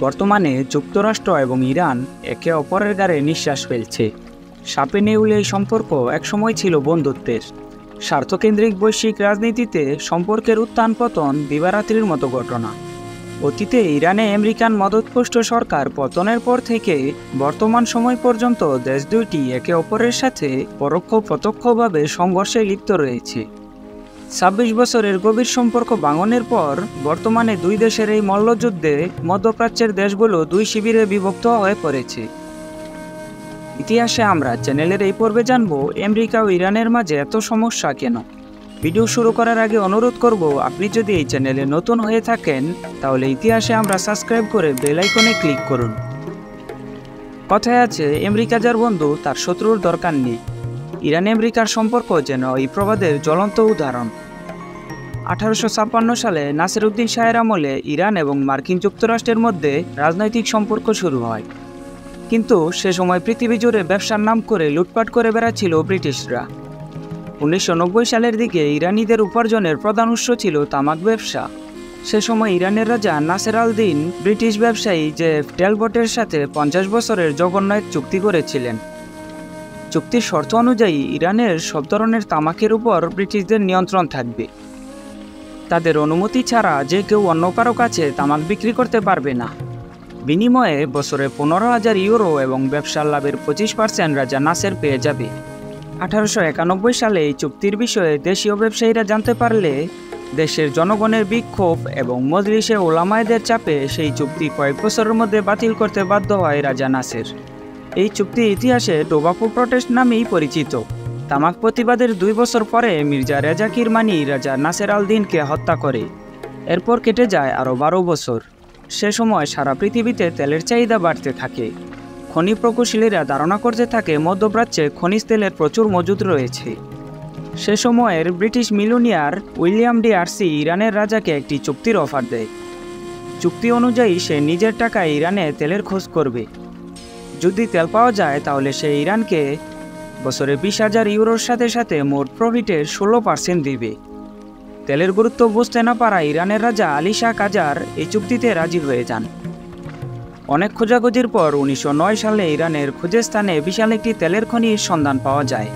বর্তমানে যুক্তরাষ্ট্র এবং ইরান একে অপরের গায়ে নিঃশ্বাস ফেলছে। সাপে নেউলে এই সম্পর্ক একসময় ছিল বন্ধুত্বের। স্বার্থকেন্দ্রিক বৈশ্বিক রাজনীতিতে সম্পর্কের উত্থান পতন দিবারাত্রির মতো ঘটনা। অতীতে ইরানে আমেরিকান মদতপুষ্ট সরকার পতনের পর থেকে বর্তমান সময় পর্যন্ত দেশ দুইটি একে অপরের সাথে পরোক্ষ প্রত্যক্ষভাবে সংঘর্ষে লিপ্ত রয়েছে। ২৬ বছরের গভীর সম্পর্ক ভাঙনের পর বর্তমানে দুই দেশের এই মল্লযুদ্ধে মধ্যপ্রাচ্যের দেশগুলো দুই শিবিরে বিভক্ত হয়ে পড়েছে। ইতিহাসে আমরা চ্যানেলের এই পর্বে জানব আমেরিকা ও ইরানের মাঝে এত সমস্যা কেন। ভিডিও শুরু করার আগে অনুরোধ করব, আপনি যদি এই চ্যানেলে নতুন হয়ে থাকেন তাহলে ইতিহাসে আমরা সাবস্ক্রাইব করে বেল আইকনে ক্লিক করুন। কথায় আছে, আমেরিকা যার বন্ধু তার শত্রুর দরকার নেই। ইরান আমেরিকার সম্পর্ক যেন এই প্রবাদের জ্বলন্ত উদাহরণ। 1856 সালে নাসিরউদ্দিন শাহের আমলে ইরান এবং মার্কিন যুক্তরাষ্ট্রের মধ্যে রাজনৈতিক সম্পর্ক শুরু হয়। কিন্তু সে সময় পৃথিবী জুড়ে ব্যবসার নাম করে লুটপাট করে বেড়াচ্ছিল ব্রিটিশরা। 1990 সালের দিকে ইরানিদের উপার্জনের প্রধান উৎস ছিল তামাক ব্যবসা। সে সময় ইরানের রাজা নাসের আল দিন ব্রিটিশ ব্যবসায়ী জেফ টেলবটের সাথে 50 বছরের জঘন্য এক চুক্তি করেছিলেন। চুক্তির শর্ত অনুযায়ী ইরানের সব ধরনের তামাকের উপর ব্রিটিশদের নিয়ন্ত্রণ থাকবে। তাদের অনুমতি ছাড়া যে কেউ অন্য কারো কাছে তামাক বিক্রি করতে পারবে না। বিনিময়ে বছরে 15,000 ইউরো এবং ব্যবসার লাভের 25% রাজা নাসের পেয়ে যাবে। 1891 সালে এই চুক্তির বিষয়ে দেশীয় ব্যবসায়ীরা জানতে পারলে দেশের জনগণের বিক্ষোভ এবং মজলিসে ওলামায়েদের চাপে সেই চুক্তি কয়েক বছরের মধ্যে বাতিল করতে বাধ্য হয় রাজা নাসের। এই চুক্তি ইতিহাসে টোবাকো প্রটেস্ট নামেই পরিচিত। তামাক প্রতিবাদের 2 বছর পরে মির্জা রেজা কিরমানি রাজা নাসের আল দিনকে হত্যা করে। এরপর কেটে যায় আরও 12 বছর। সে সময় সারা পৃথিবীতে তেলের চাহিদা বাড়তে থাকে। খনি প্রকৌশলীরা ধারণা করতে থাকে মধ্যপ্রাচ্যে খনিজ তেলের প্রচুর মজুদ রয়েছে। সে সময়ের ব্রিটিশ মিলিয়নিয়ার উইলিয়াম ডি আর্সি ইরানের রাজাকে একটি চুক্তির অফার দেয়। চুক্তি অনুযায়ী সে নিজের টাকায় ইরানে তেলের খোঁজ করবে। যদি তেল পাওয়া যায় তাহলে সে ইরানকে বছরে 20,000 ইউরোর সাথে সাথে মোট প্রফিটের 16% দিবে। তেলের গুরুত্ব বুঝতে না পারা ইরানের রাজা আলী শাহ কাজার এই চুক্তিতে রাজি হয়ে যান। অনেক খোঁজাখুঁজির পর 1909 সালে ইরানের খোঁজের স্থানে বিশাল একটি তেলের খনির সন্ধান পাওয়া যায়।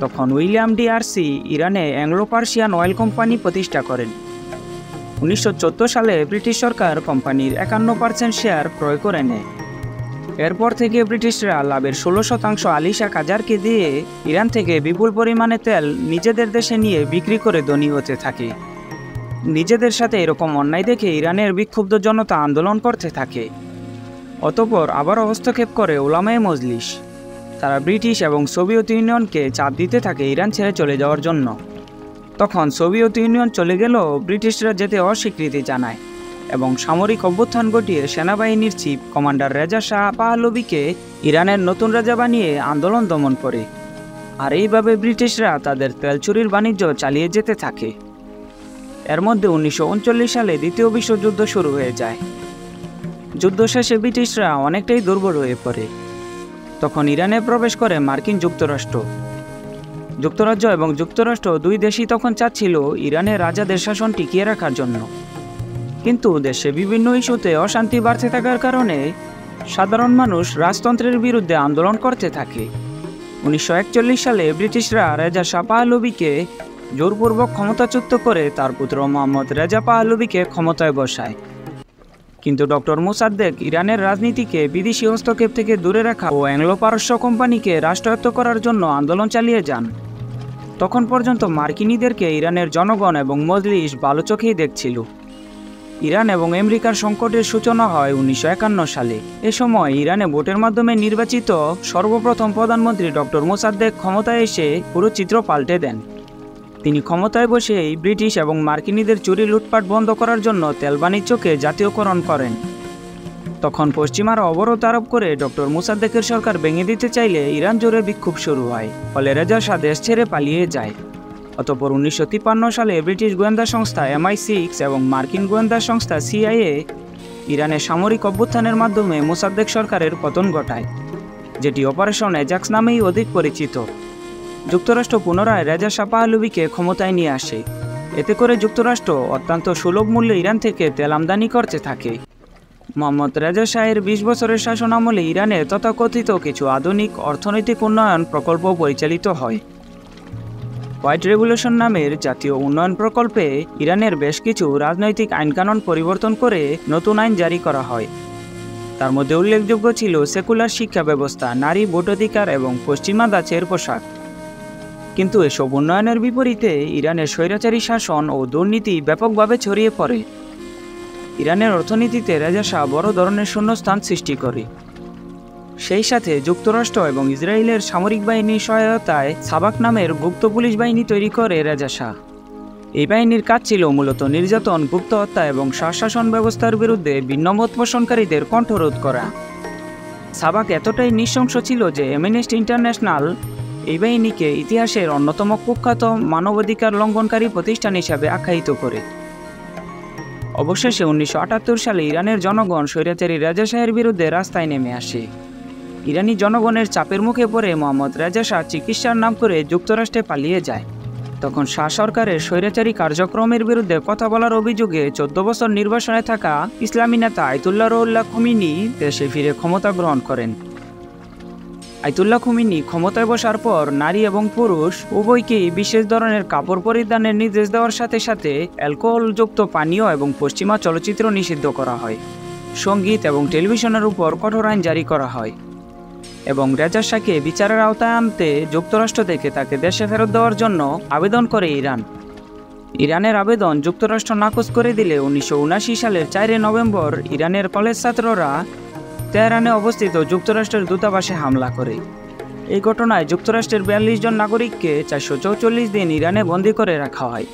তখন উইলিয়াম ডি আর্সি ইরানে অ্যাংলো পার্সিয়ান অয়েল কোম্পানি প্রতিষ্ঠা করেন। 1914 সালে ব্রিটিশ সরকার কোম্পানির 51% শেয়ার ক্রয় করে নেয়। এরপর থেকে ব্রিটিশরা লাভের 16% আলী শাহ কাজারকে দিয়ে ইরান থেকে বিপুল পরিমাণে তেল নিজেদের দেশে নিয়ে বিক্রি করে ধনী হতে থাকে। নিজেদের সাথে এরকম অন্যায় দেখে ইরানের বিক্ষুব্ধ জনতা আন্দোলন করতে থাকে। অতঃপর আবারও হস্তক্ষেপ করে ওলামায়ে মজলিস। তারা ব্রিটিশ এবং সোভিয়েত ইউনিয়নকে চাপ দিতে থাকে ইরান ছেড়ে চলে যাওয়ার জন্য। তখন সোভিয়েত ইউনিয়ন চলে গেলেও ব্রিটিশরা যেতে অস্বীকৃতি জানায় এবং সামরিক অভ্যুত্থান ঘটিয়ে সেনাবাহিনীর চিফ কমান্ডার রেজা শাহ পাহলভিকে ইরানের নতুন রাজা বানিয়ে আন্দোলন দমন করে। আর এইভাবে ব্রিটিশরা তাদের তেল চুরির বাণিজ্য চালিয়ে যেতে থাকে। এর মধ্যে 1939 সালে দ্বিতীয় বিশ্বযুদ্ধ শুরু হয়ে যায়। যুদ্ধ শেষে ব্রিটিশরা অনেকটাই দুর্বল হয়ে পড়ে। তখন ইরানে প্রবেশ করে মার্কিন যুক্তরাষ্ট্র। যুক্তরাজ্য এবং যুক্তরাষ্ট্র দুই দেশই তখন চাচ্ছিল ইরানের রাজাদের শাসন টিকিয়ে রাখার জন্য। কিন্তু দেশে বিভিন্ন ইস্যুতে অশান্তি বাড়তে থাকার কারণে সাধারণ মানুষ রাজতন্ত্রের বিরুদ্ধে আন্দোলন করতে থাকে। 1941 সালে ব্রিটিশরা রেজা শাহ পাহলভিকে জোরপূর্বক ক্ষমতাচ্যুত করে তার পুত্র মোহাম্মদ রেজা পাহলভিকে ক্ষমতায় বসায়। কিন্তু ডক্টর মোসাদ্দেক ইরানের রাজনীতিকে বিদেশি হস্তক্ষেপ থেকে দূরে রাখা ও অ্যাংলো পারস্য কোম্পানিকে রাষ্ট্রায়ত্ত করার জন্য আন্দোলন চালিয়ে যান। তখন পর্যন্ত মার্কিনীদেরকে ইরানের জনগণ এবং মজলিস ভালো চোখেই দেখছিল। ইরান এবং আমেরিকার সংকটের সূচনা হয় 1951 সালে। এ সময় ইরানে ভোটের মাধ্যমে নির্বাচিত সর্বপ্রথম প্রধানমন্ত্রী ডক্টর মোসাদ্দেক ক্ষমতায় এসে পুরো চিত্র পাল্টে দেন। তিনি ক্ষমতায় বসেই ব্রিটিশ এবং মার্কিনীদের চুরি লুটপাট বন্ধ করার জন্য তেল বাণিজ্যকে জাতীয়করণ করেন। তখন পশ্চিমারা অবরোধ আরোপ করে ডক্টর মোসাদ্দেকের সরকার ভেঙে দিতে চাইলে ইরান জুড়ে বিক্ষোভ শুরু হয়। ফলে রেজা শাহ দেশ ছেড়ে পালিয়ে যায়। অতঃপর 1953 সালে ব্রিটিশ গোয়েন্দা সংস্থা MI6 এবং মার্কিন গোয়েন্দা সংস্থা CIA ইরানের সামরিক অভ্যুত্থানের মাধ্যমে মোসাদ্দেক সরকারের পতন ঘটায়, যেটি অপারেশন এজাক্স নামেই অধিক পরিচিত। যুক্তরাষ্ট্র পুনরায় রেজা শাহ পাহলভিকে ক্ষমতায় নিয়ে আসে। এতে করে যুক্তরাষ্ট্র অত্যন্ত সুলভ মূল্যে ইরান থেকে তেল আমদানি করতে থাকে। মোহাম্মদ রেজা শাহের ২০ বছরের শাসন আমলে ইরানে তথাকথিত কিছু আধুনিক অর্থনৈতিক উন্নয়ন প্রকল্প পরিচালিত হয়। হোয়াইট রেভলিউশন নামের জাতীয় উন্নয়ন প্রকল্পে ইরানের বেশ কিছু রাজনৈতিক আইনকানুন পরিবর্তন করে নতুন আইন জারি করা হয়। তার মধ্যে উল্লেখযোগ্য ছিল সেকুলার শিক্ষা ব্যবস্থা, নারী ভোটাধিকার এবং পশ্চিমা ধাঁচের পোশাক। কিন্তু এসব উন্নয়নের বিপরীতে ইরানের স্বৈরাচারী শাসন ও দুর্নীতি ব্যাপকভাবে ছড়িয়ে পড়ে। ইরানের অর্থনীতিতে রেজা শাহ বড় ধরনের শূন্যস্থান সৃষ্টি করে। সেই সাথে যুক্তরাষ্ট্র এবং ইসরায়েলের সামরিক বাহিনীর সহায়তায় সাবাক নামের গুপ্ত পুলিশ বাহিনী তৈরি করে রেজা শাহ। এই বাহিনীর কাজ ছিল মূলত নির্যাতন, গুপ্ত হত্যা এবং স্বশাসন ব্যবস্থার বিরুদ্ধে ভিন্নমত পোষণকারীদের কণ্ঠরোধ করা। সাবাক এতটাই নৃশংস ছিল যে অ্যামনেস্টি ইন্টারন্যাশনাল এই বাহিনীকে ইতিহাসের অন্যতম কুখ্যাত মানবাধিকার লঙ্ঘনকারী প্রতিষ্ঠান হিসাবে আখ্যায়িত করে। অবশেষে ১৯৭৮ সালে ইরানের জনগণ স্বৈরাচারী রেজা শাহের বিরুদ্ধে রাস্তায় নেমে আসে। ইরানি জনগণের চাপের মুখে পড়ে মোহাম্মদ রেজা শাহ চিকিৎসার নাম করে যুক্তরাষ্ট্রে পালিয়ে যায়। তখন শাহ সরকারের স্বৈরাচারী কার্যক্রমের বিরুদ্ধে কথা বলার অভিযোগে ১৪ বছর নির্বাসনে থাকা ইসলামী নেতা আয়াতুল্লাহ রুহুল্লাহ খুমেনি দেশে ফিরে ক্ষমতা গ্রহণ করেন। আয়াতুল্লাহ খুমেনি ক্ষমতায় বসার পর নারী এবং পুরুষ উভয়কেই বিশেষ ধরনের কাপড় পরিধানের নির্দেশ দেওয়ার সাথে সাথে অ্যালকোহলযুক্ত পানীয় এবং পশ্চিমা চলচ্চিত্র নিষিদ্ধ করা হয়। সঙ্গীত এবং টেলিভিশনের উপর কঠোর আইন জারি করা হয় এবং রেজা শাহকে বিচারের আওতায় আনতে যুক্তরাষ্ট্র থেকে তাকে দেশে ফেরত দেওয়ার জন্য আবেদন করে ইরান। ইরানের আবেদন যুক্তরাষ্ট্র নাকচ করে দিলে ১৯৭৯ সালের ৪ নভেম্বর ইরানের কলেজ ছাত্ররা তেহরানে অবস্থিত যুক্তরাষ্ট্রের দূতাবাসে হামলা করে। এই ঘটনায় যুক্তরাষ্ট্রের ৪২ জন নাগরিককে ৪৪৪ দিন ইরানে বন্দী করে রাখা হয়।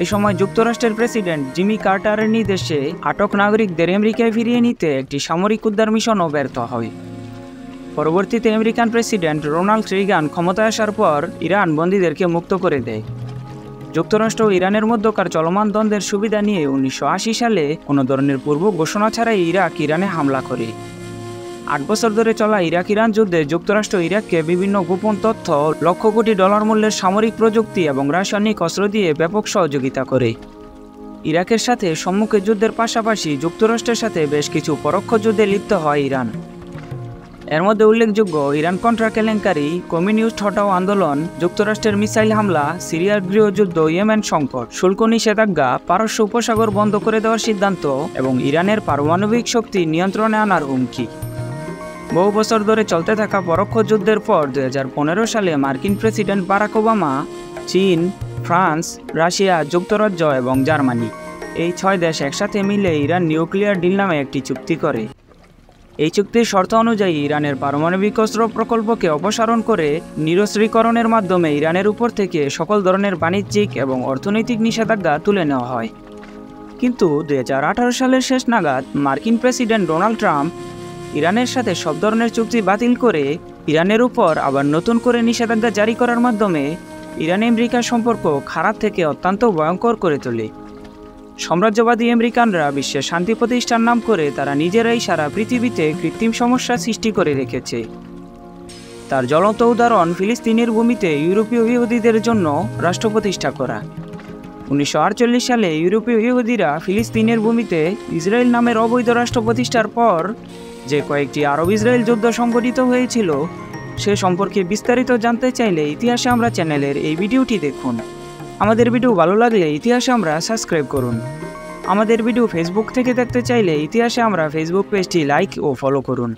এই সময় যুক্তরাষ্ট্রের প্রেসিডেন্ট জিমি কার্টারের নির্দেশে আটক নাগরিকদের আমেরিকায় ফিরিয়ে নিতে একটি সামরিক উদ্ধার মিশনও ব্যর্থ হয়। পরবর্তীতে আমেরিকান প্রেসিডেন্ট রোনাল্ড রিগান ক্ষমতায় আসার পর ইরান বন্দীদেরকে মুক্ত করে দেয়। যুক্তরাষ্ট্র ও ইরানের মধ্যকার চলমান দ্বন্দ্বের সুবিধা নিয়ে ১৯৮০ সালে কোনো ধরনের পূর্ব ঘোষণা ছাড়াই ইরাক ইরানে হামলা করে। ৮ বছর ধরে চলা ইরাক ইরান যুদ্ধে যুক্তরাষ্ট্র ইরাককে বিভিন্ন গোপন তথ্য, লক্ষ কোটি ডলার মূল্যের সামরিক প্রযুক্তি এবং রাসায়নিক অস্ত্র দিয়ে ব্যাপক সহযোগিতা করে। ইরাকের সাথে সম্মুখে যুদ্ধের পাশাপাশি যুক্তরাষ্ট্রের সাথে বেশ কিছু পরোক্ষ যুদ্ধে লিপ্ত হয় ইরান। এর মধ্যে উল্লেখযোগ্য ইরান কন্ট্রা কেলেঙ্কারি, কমিউনিস্ট হটাও আন্দোলন, যুক্তরাষ্ট্রের মিসাইল হামলা, সিরিয়ার গৃহযুদ্ধ, ইয়েমেন সংকট, শুল্ক নিষেধাজ্ঞা, পারস্য উপসাগর বন্ধ করে দেওয়ার সিদ্ধান্ত এবং ইরানের পারমাণবিক শক্তি নিয়ন্ত্রণে আনার হুমকি। বহু বছর ধরে চলতে থাকা পরোক্ষ যুদ্ধের পর ২০১৫ সালে মার্কিন প্রেসিডেন্ট বারাক ওবামা চীন, ফ্রান্স, রাশিয়া, যুক্তরাজ্য এবং জার্মানি এই ৬ দেশ একসাথে মিলে ইরান নিউক্লিয়ার ডিল নামে একটি চুক্তি করে। এই চুক্তির শর্ত অনুযায়ী ইরানের পারমাণবিক অস্ত্র প্রকল্পকে অপসারণ করে নিরস্ত্রীকরণের মাধ্যমে ইরানের উপর থেকে সকল ধরনের বাণিজ্যিক এবং অর্থনৈতিক নিষেধাজ্ঞা তুলে নেওয়া হয়। কিন্তু ২০১৮ সালের শেষ নাগাদ মার্কিন প্রেসিডেন্ট ডোনাল্ড ট্রাম্প ইরানের সাথে সব ধরনের চুক্তি বাতিল করে ইরানের উপর আবার নতুন করে নিষেধাজ্ঞা জারি করার মাধ্যমে ইরান আমেরিকার সম্পর্ক খারাপ থেকে অত্যন্ত ভয়ঙ্কর করে তোলে। সাম্রাজ্যবাদী আমেরিকানরা বিশ্বের শান্তি প্রতিষ্ঠার নাম করে তারা নিজেরাই সারা পৃথিবীতে কৃত্রিম সমস্যা সৃষ্টি করে রেখেছে। তার জ্বলন্ত উদাহরণ ফিলিস্তিনের ভূমিতে ইউরোপীয় ইহুদিদের জন্য রাষ্ট্র প্রতিষ্ঠা করা। ১৯৪৮ সালে ইউরোপীয় ইহুদিরা ফিলিস্তিনের ভূমিতে ইসরায়েল নামের অবৈধ রাষ্ট্র প্রতিষ্ঠার পর যে কয়েকটি আরব ইসরায়েল যুদ্ধ সংঘটিত হয়েছিল সে সম্পর্কে বিস্তারিত জানতে চাইলে ইতিহাসে আমরা চ্যানেলের এই ভিডিওটি দেখুন। আমাদের ভিডিও ভালো লাগলে ইতিহাসে আমরা সাবস্ক্রাইব করুন। আমাদের ভিডিও ফেসবুক থেকে দেখতে চাইলে ইতিহাসে আমরা ফেসবুক পেজটি লাইক ও ফলো করুন।